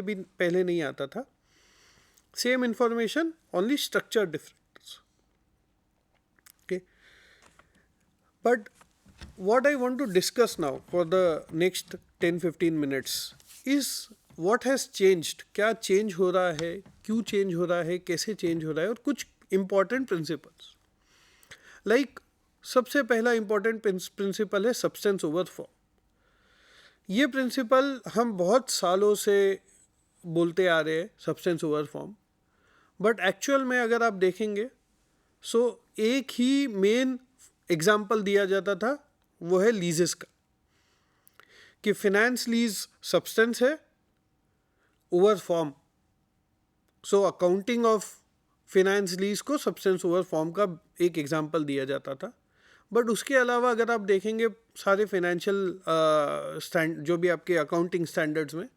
भी पहले नहीं आता था. Same information, only structure difference. Okay, but what I want to discuss now for the next 10-15 minutes is what has changed. क्या change हो रहा है, क्यों चेंज हो रहा है, कैसे चेंज हो रहा है, और कुछ इंपॉर्टेंट प्रिंसिपल्स. लाइक सबसे पहला इंपॉर्टेंट प्रिंसिपल है सब्सटेंस ओवर फॉर्म. ये प्रिंसिपल हम बहुत सालों से बोलते आ रहे हैं, substance over form. But actual में अगर आप देखेंगे सो एक ही मेन एग्जाम्पल दिया जाता था, वो है लीजेस का, कि फिनेंस लीज सब्सटेंस है, over form. So accounting of finance lease को सब्सटेंस ओवर फॉर्म का एक एग्जाम्पल दिया जाता था. बट उसके अलावा अगर आप देखेंगे सारे फिनेंशियल जो भी आपके अकाउंटिंग स्टैंडर्ड्स में,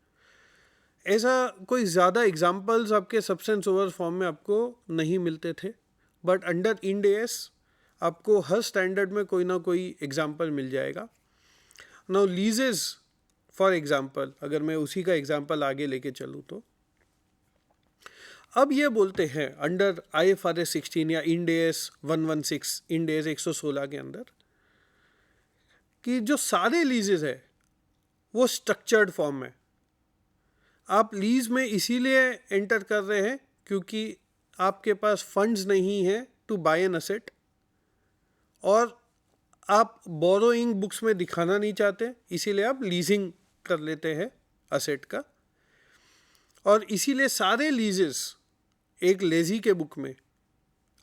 ऐसा कोई ज़्यादा एग्जाम्पल्स आपके सब्सटेंस ओवर फॉर्म में आपको नहीं मिलते थे. बट अंडर इंड एस आपको हर स्टैंडर्ड में कोई ना कोई एग्जाम्पल मिल जाएगा. नाउ लीजेस फॉर एग्जाम्पल, अगर मैं उसी का एग्जाम्पल आगे लेके चलूँ तो अब ये बोलते हैं अंडर IFRS 16 या इंड एस 116, इंड एस 116 के अंदर, कि जो सारे लीजेस है वो स्ट्रक्चर्ड फॉर्म में. आप लीज में इसीलिए एंटर कर रहे हैं क्योंकि आपके पास फंड्स नहीं है टू बाय एन असेट, और आप बोरोइंग बुक्स में दिखाना नहीं चाहते, इसीलिए आप लीजिंग कर लेते हैं असेट का. और इसीलिए सारे लीजेस एक लेजी के बुक में,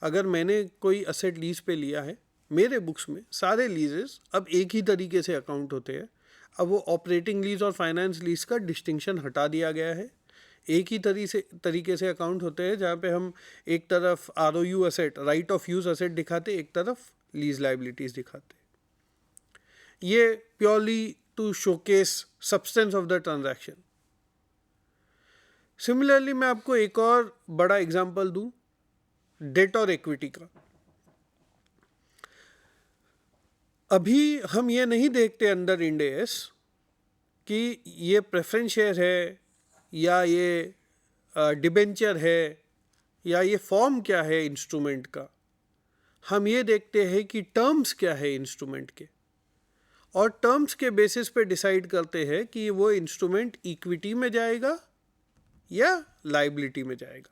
अगर मैंने कोई असेट लीज पे लिया है, मेरे बुक्स में सारे लीजेस अब एक ही तरीके से अकाउंट होते हैं. अब वो ऑपरेटिंग लीज और फाइनेंस लीज का डिस्टिंक्शन हटा दिया गया है. एक ही तरीके से अकाउंट होते हैं, जहाँ पे हम एक तरफ ROU asset, right of use asset दिखाते, एक तरफ लीज लाइबिलिटीज दिखाते. ये purely to showcase substance of the transaction. Similarly मैं आपको एक और बड़ा एग्जांपल दूं, डेट और इक्विटी का. अभी हम ये नहीं देखते अंडर इंड एस कि ये प्रेफरेंस शेयर है या ये डिबेंचर है या ये फॉर्म क्या है इंस्ट्रूमेंट का. हम ये देखते हैं कि टर्म्स क्या है इंस्ट्रूमेंट के, और टर्म्स के बेसिस पे डिसाइड करते हैं कि वो इंस्ट्रूमेंट इक्विटी में जाएगा या लाइबिलिटी में जाएगा.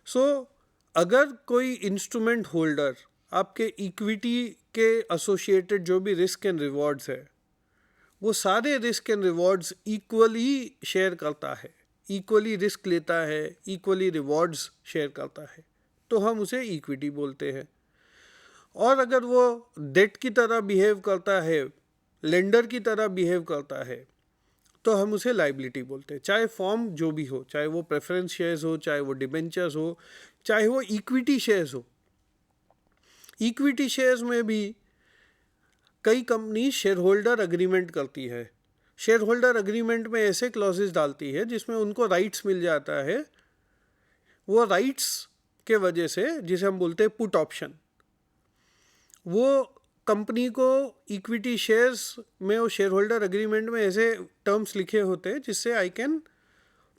सो अगर कोई इंस्ट्रूमेंट होल्डर आपके इक्विटी के एसोसिएटेड जो भी रिस्क एंड रिवॉर्ड्स है, वो सारे risk and rewards equally share करता है, इक्वली रिस्क लेता है, इक्वली रिवॉर्ड्स शेयर करता है, तो हम उसे इक्विटी बोलते हैं. और अगर वो डेट की तरह बिहेव करता है, लेंडर की तरह बिहेव करता है, तो हम उसे लाइबिलिटी बोलते हैं. चाहे फॉर्म जो भी हो, चाहे वो प्रेफरेंस शेयर्स हो, चाहे वो डिबेंचर्स हो, चाहे वो इक्विटी शेयर्स हो. इक्विटी शेयर्स में भी कई कंपनी शेयर होल्डर अग्रीमेंट करती है. शेयर होल्डर अग्रीमेंट में ऐसे क्लॉजेस डालती है जिसमें उनको राइट्स मिल जाता है. वो राइट्स के वजह से, जिसे हम बोलते हैं पुट ऑप्शन, वो कंपनी को इक्विटी शेयर्स में और शेयर होल्डर अग्रीमेंट में ऐसे टर्म्स लिखे होते हैं जिससे I can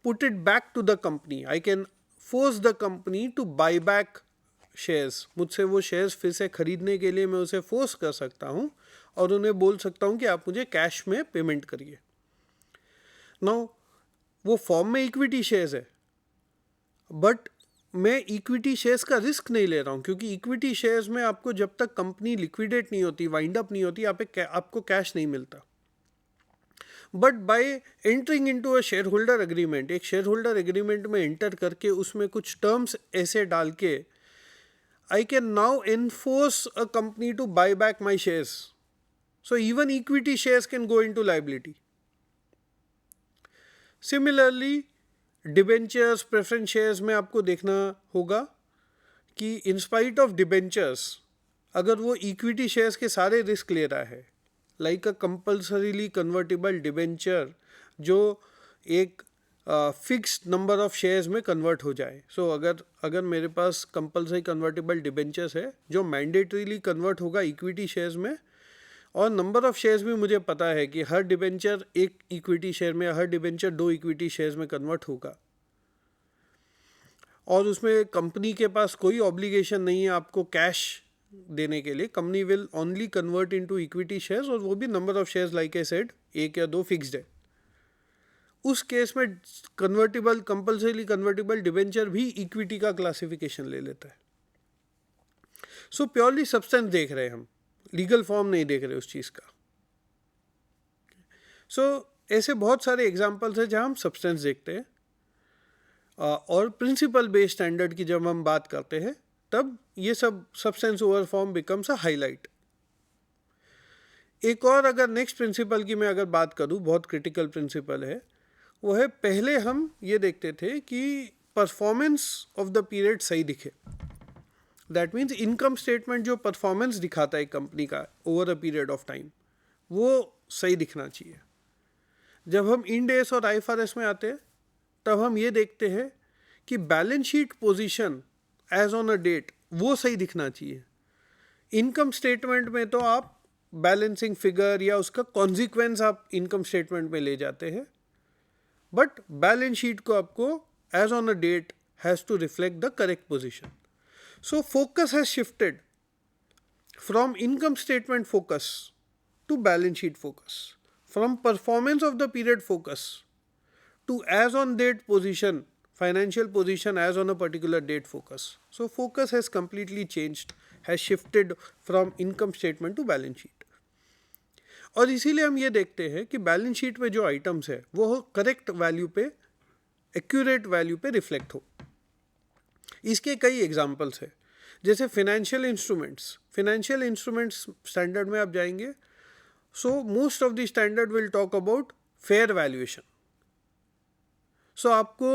put it back to the company, I can force the company to buy back shares. मुझसे वो शेयर्स फिर से खरीदने के लिए मैं उसे फोर्स कर सकता हूँ और उन्हें बोल सकता हूँ कि आप मुझे कैश में पेमेंट करिए. नाउ वो फॉर्म में इक्विटी शेयर्स है, बट मैं इक्विटी शेयर्स का रिस्क नहीं ले रहा हूँ, क्योंकि इक्विटी शेयर्स में आपको जब तक कंपनी लिक्विडेट नहीं होती, वाइंड अप नहीं होती, आपको कैश नहीं मिलता. But by entering into a share holder agreement, एक शेयर होल्डर एग्रीमेंट में एंटर करके उसमें कुछ टर्म्स ऐसे डाल के, I can now enforce a company to buy back my shares. So even equity shares can go into liability. Similarly debentures, preference shares में आपको देखना होगा कि इंस्पाइट ऑफ डिबेंचर्स, अगर वो इक्विटी शेयर्स के सारे रिस्क ले रहा है, लाइक अ कंपल्सरीली कन्वर्टेबल डिबेंचर जो एक फिक्स्ड नंबर ऑफ शेयर्स में कन्वर्ट हो जाए. सो अगर मेरे पास कंपल्सरी कन्वर्टेबल डिबेंचर्स है जो मैंडेटरीली कन्वर्ट होगा इक्विटी शेयर्स में, और नंबर ऑफ शेयर्स भी मुझे पता है कि हर डिबेंचर एक इक्विटी शेयर में, हर डिबेंचर 2 इक्विटी शेयर्स में कन्वर्ट होगा, और उसमें कंपनी के पास कोई ऑब्लिगेशन नहीं है आपको कैश देने के लिए. Company will only convert into equity shares, और वो भी number of shares like I said 1 या 2 फिक्स्ड है. उस केस में कन्वर्टिबल, कंपल्सरी कन्वर्टिबल डिबेंचर भी इक्विटी का क्लासिफिकेशन ले लेता है. सो प्योरली सब्सटेंस देख रहे हैं हम, लीगल फॉर्म नहीं देख रहे उस चीज़ का. सो ऐसे बहुत सारे एग्जाम्पल्स हैं जहाँ हम सब्सटेंस देखते हैं. और प्रिंसिपल बेस्ड स्टैंडर्ड की जब हम बात करते हैं तब ये सब substance over form becomes a highlight. एक और अगर नेक्स्ट प्रिंसिपल की मैं अगर बात करूँ, बहुत क्रिटिकल प्रिंसिपल है, वो है पहले हम ये देखते थे कि परफॉर्मेंस ऑफ द पीरियड सही दिखे. दैट मीन्स इनकम स्टेटमेंट जो परफॉर्मेंस दिखाता है कंपनी का over a period of time, वो सही दिखना चाहिए. जब हम इंड एस और IFRS में आते हैं तब हम ये देखते हैं कि balance sheet position as on a date वो सही दिखना चाहिए. इनकम स्टेटमेंट में तो आप बैलेंसिंग फिगर या उसका कॉन्सिक्वेंस आप इनकम स्टेटमेंट में ले जाते हैं, बट बैलेंस शीट को आपको as on a date has to reflect the correct position. So focus has shifted from income statement focus to balance sheet focus, from performance of the period focus to as on date position, financial position as on a particular date focus. So focus has completely changed, has shifted from income statement to balance sheet. और इसीलिए हम ये देखते हैं कि balance sheet में जो items है वो करेक्ट वैल्यू पे, एक्यूरेट वैल्यू पे रिफ्लेक्ट हो. इसके कई एग्जांपल्स है. जैसे फाइनेंशियल इंस्ट्रूमेंट्स स्टैंडर्ड में आप जाएंगे, so most of the standard will talk about fair valuation. So आपको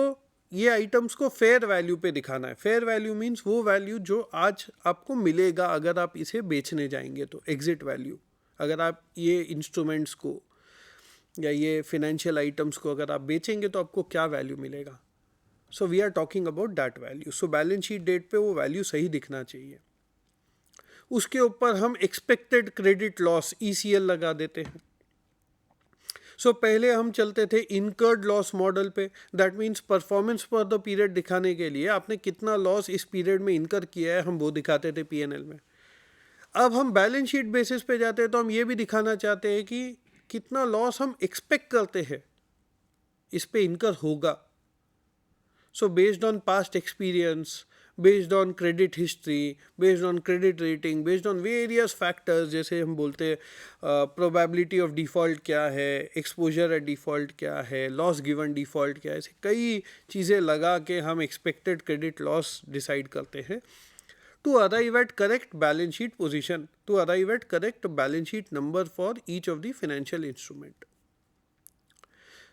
ये आइटम्स को फेयर वैल्यू पे दिखाना है. फेयर वैल्यू मीन्स वो वैल्यू जो आज आपको मिलेगा अगर आप इसे बेचने जाएंगे, तो एग्जिट वैल्यू. अगर आप ये इंस्ट्रूमेंट्स को या ये फिनेंशियल आइटम्स को अगर आप बेचेंगे तो आपको क्या वैल्यू मिलेगा. So we are talking about that value. So balance sheet date पे वो वैल्यू सही दिखना चाहिए. उसके ऊपर हम एक्सपेक्टेड क्रेडिट लॉस ECL लगा देते हैं. सो पहले हम चलते थे इनकर्ड लॉस मॉडल पे. That means performance for the period दिखाने के लिए आपने कितना लॉस इस पीरियड में इनकर किया है, हम वो दिखाते थे P&L में. अब हम बैलेंस शीट बेसिस पे जाते हैं तो हम ये भी दिखाना चाहते हैं कि कितना लॉस हम एक्सपेक्ट करते हैं इस पे इनकर होगा. So based on past experience, based on credit history, based on credit rating, based on various factors, जैसे हम बोलते हैं probability of default क्या है, exposure at default क्या है, loss given default क्या है, ऐसे कई चीज़ें लगा के हम expected credit loss decide करते हैं to arrive at correct balance sheet position, to arrive at correct balance sheet number for each of the financial instrument.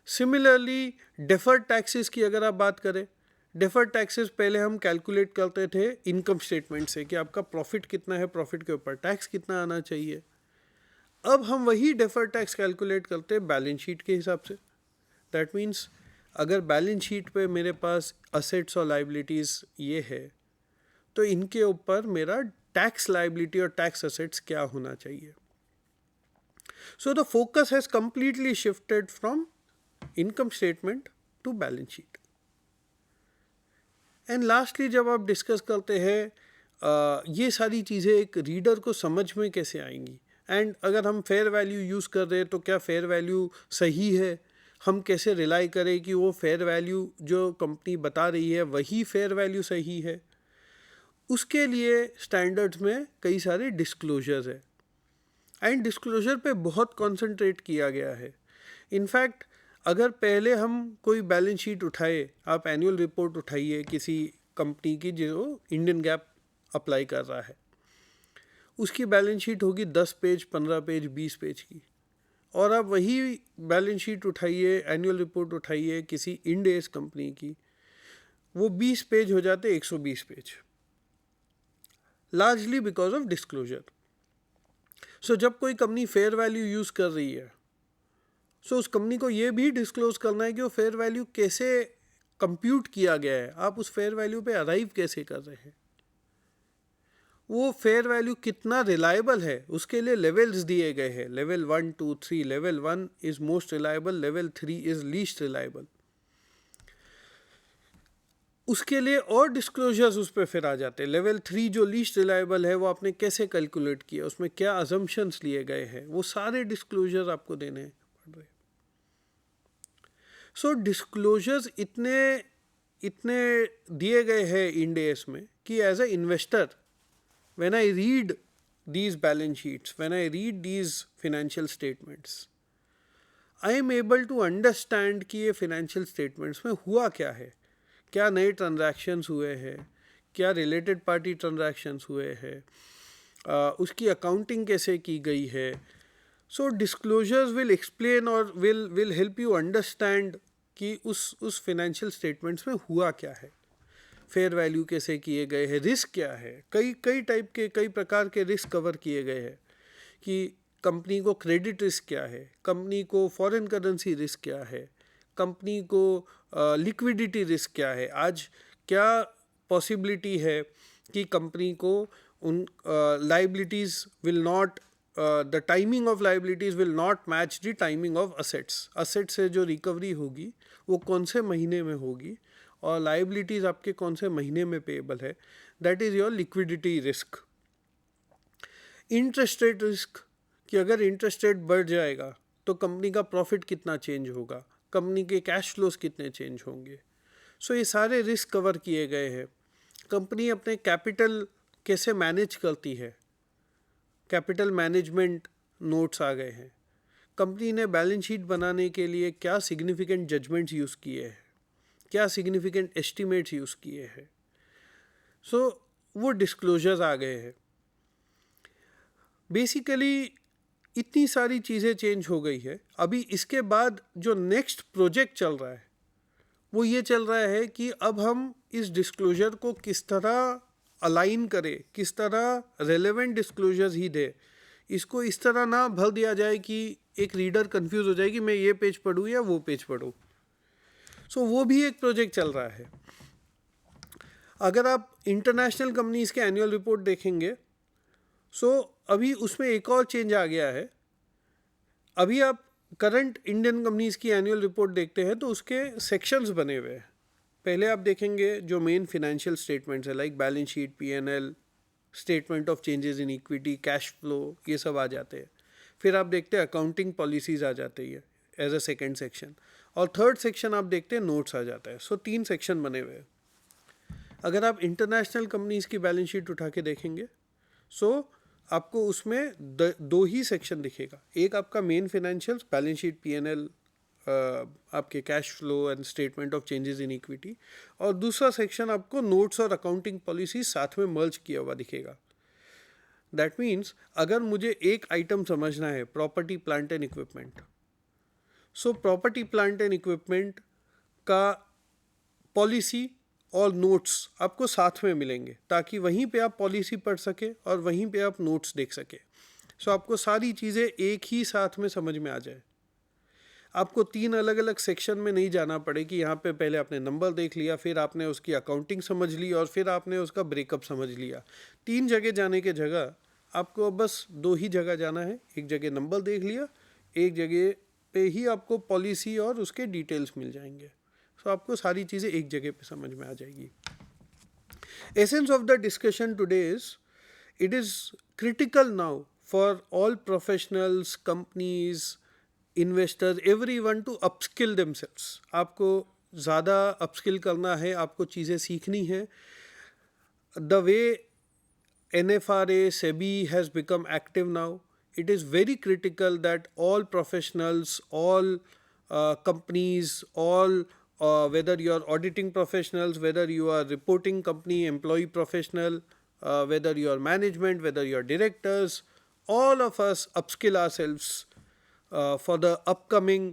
Similarly, deferred taxes की अगर आप बात करें, डेफर्ड टैक्सेस पहले हम कैलकुलेट करते थे इनकम स्टेटमेंट से कि आपका प्रॉफिट कितना है, प्रॉफिट के ऊपर टैक्स कितना आना चाहिए. अब हम वही डेफर्ड टैक्स कैलकुलेट करते हैं बैलेंस शीट के हिसाब से. दैट मीन्स अगर बैलेंस शीट पे मेरे पास असेट्स और लाइबिलिटीज़ ये है तो इनके ऊपर मेरा टैक्स लाइबिलिटी और टैक्स असेट्स क्या होना चाहिए. So the focus has completely shifted from income statement to balance sheet. And lastly जब आप डिस्कस करते हैं ये सारी चीज़ें एक रीडर को समझ में कैसे आएंगी, एंड अगर हम फेयर वैल्यू यूज़ कर रहे हैं तो क्या फेयर वैल्यू सही है, हम कैसे रिलाई करें कि वो फेयर वैल्यू जो कंपनी बता रही है वही फेयर वैल्यू सही है. उसके लिए स्टैंडर्ड्स में कई सारे डिस्क्लोजर्स है, एंड डिस्क्लोजर पे बहुत कॉन्सेंट्रेट किया गया है. इनफैक्ट अगर पहले हम कोई बैलेंस शीट उठाए, आप एनुअल रिपोर्ट उठाइए किसी कंपनी की जो इंडियन गैप अप्लाई कर रहा है, उसकी बैलेंस शीट होगी 10 पेज, 15 पेज, 20 पेज की. और आप वही बैलेंस शीट उठाइए, एनुअल रिपोर्ट उठाइए किसी इंड एस कंपनी की, वो 20 पेज हो जाते 120 page, largely because of disclosure. So जब कोई कंपनी फेयर वैल्यू यूज़ कर रही है, सो उस कंपनी को ये भी डिस्क्लोज करना है कि वो फेयर वैल्यू कैसे कंप्यूट किया गया है, आप उस फेयर वैल्यू पे अराइव कैसे कर रहे हैं. वो फेयर वैल्यू कितना रिलायबल है उसके लिए लेवल्स दिए गए हैं, level 1 2 3। Level 1 is most reliable, level 3 is least reliable. उसके लिए और डिस्क्लोजर्स उस पर फिर आ जाते हैं। लेवल 3 जो लीस्ट रिलायबल है वो आपने कैसे कैलकुलेट किया, उसमें क्या अजम्पशंस लिए गए हैं, वो सारे डिस्क्लोजर्स आपको देने पड़ रहे हैं। सो डिस्क्लोजर्स इतने इतने दिए गए हैं इंड एस में कि as a investor when I read these balance sheets, when I read these financial statements, I am able to understand कि ये financial statements में हुआ क्या है, क्या नए transactions हुए हैं, क्या related party transactions हुए हैं, उसकी accounting कैसे की गई है। So disclosures will explain or will help you understand कि उस financial statements में हुआ क्या है, फेयर वैल्यू कैसे किए गए हैं, रिस्क क्या है, कई कई टाइप के कई प्रकार के रिस्क कवर किए गए हैं कि कंपनी को क्रेडिट रिस्क क्या है, कंपनी को फॉरेन करेंसी रिस्क क्या है, कंपनी को लिक्विडिटी रिस्क क्या है। आज क्या पॉसिबिलिटी है कि कंपनी को उन liabilities will not, the timing of liabilities will not match the timing of assets. Asset से जो रिकवरी होगी वो कौन से महीने में होगी और लाइबिलिटीज़ आपके कौन से महीने में पेएबल है, that is your liquidity risk. Interest rate risk कि अगर इंटरेस्ट रेट बढ़ जाएगा तो कंपनी का प्रॉफिट कितना चेंज होगा, कंपनी के कैश फ्लोज कितने चेंज होंगे। सो ये सारे रिस्क कवर किए गए हैं। कंपनी अपने कैपिटल कैसे मैनेज करती है, कैपिटल मैनेजमेंट नोट्स आ गए हैं। कंपनी ने बैलेंस शीट बनाने के लिए क्या सिग्निफिकेंट जजमेंट्स यूज़ किए हैं, क्या सिग्निफिकेंट एस्टिमेट्स यूज़ किए हैं। सो वो डिस्क्लोजर्स आ गए हैं। बेसिकली इतनी सारी चीज़ें चेंज हो गई है। अभी इसके बाद जो नेक्स्ट प्रोजेक्ट चल रहा है वो ये चल रहा है कि अब हम इस डिस्क्लोजर को किस तरह अलाइन करें, किस तरह रेलेवेंट डिस्क्लोजर्स ही दे। इसको इस तरह ना भर दिया जाए कि एक रीडर कंफ्यूज हो जाए कि मैं ये पेज पढ़ूँ या वो पेज पढ़ूँ। सो वो भी एक प्रोजेक्ट चल रहा है। अगर आप इंटरनेशनल कंपनीज के एनुअल रिपोर्ट देखेंगे, सो अभी उसमें एक और चेंज आ गया है। अभी आप करंट इंडियन कंपनीज की एनुअल रिपोर्ट देखते हैं तो उसके सेक्शंस बने हुए हैं। पहले आप देखेंगे जो मेन फिनेंशियल स्टेटमेंट्स है like balance sheet, PNL, statement of changes in equity, cash flow, ये सब आ जाते हैं। फिर आप देखते हैं अकाउंटिंग पॉलिसीज आ जाती है एज अ सेकेंड सेक्शन, और थर्ड सेक्शन आप देखते हैं नोट्स आ जाता है। सो 3 सेक्शन बने हुए हैं। अगर आप इंटरनेशनल कंपनीज की बैलेंस शीट उठा के देखेंगे सो आपको उसमें दो ही सेक्शन दिखेगा। एक आपका main financials, balance sheet, PNL, आपके cash flow and statement of changes in equity, और दूसरा सेक्शन आपको नोट्स और अकाउंटिंग पॉलिसी साथ में मर्ज किया हुआ दिखेगा। दैट मीन्स अगर मुझे एक आइटम समझना है property plant and equipment, so property plant and equipment का पॉलिसी और नोट्स आपको साथ में मिलेंगे ताकि वहीं पे आप पॉलिसी पढ़ सके और वहीं पे आप नोट्स देख सके। सो आपको सारी चीज़ें एक ही साथ में समझ में आ जाए। आपको 3 अलग अलग सेक्शन में नहीं जाना पड़े कि यहाँ पे पहले आपने नंबर देख लिया, फिर आपने उसकी अकाउंटिंग समझ ली और फिर आपने उसका ब्रेकअप समझ लिया। 3 जगह जाने के जगह आपको बस 2 ही जगह जाना है। एक जगह नंबर देख लिया, एक जगह पे ही आपको पॉलिसी और उसके डिटेल्स मिल जाएंगे। सो आपको सारी चीज़ें एक जगह पे समझ में आ जाएगी। Essence of the discussion today is, it is critical now for all professionals, companies, investors, everyone to upskill themselves. आपको ज़्यादा upskill करना है, आपको चीज़ें सीखनी है। The way NFRA, SEBI has become active now, it is very critical that all professionals, all companies, all whether you are auditing professionals, whether you are reporting company employee professional, whether you are management, whether you are directors, all of us upskill ourselves for the upcoming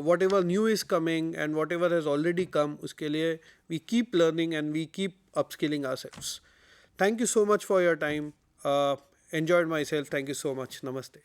whatever new is coming and whatever has already come. उसके लिए we keep learning and we keep upskilling ourselves. Thank you so much for your time. Enjoyed myself. Thank you so much. Namaste.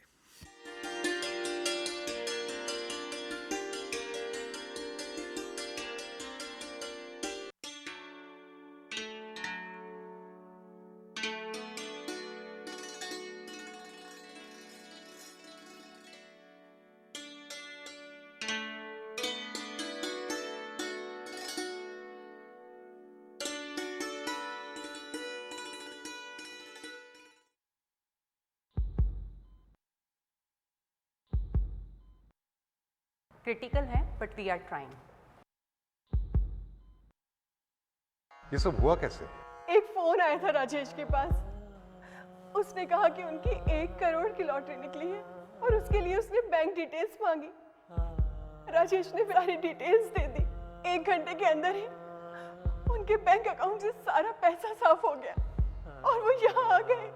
Critical है, but we are trying. ये सब हुआ कैसे? एक phone आया था राजेश के पास। उसने कहा कि उनकी 1 करोड़ की लॉटरी निकली है और उसके लिए उसने बैंक डिटेल्स मांगी। राजेश ने सारी डिटेल्स दे दी। 1 घंटे के अंदर ही उनके बैंक अकाउंट से सारा पैसा साफ हो गया और वो यहाँ आ गए।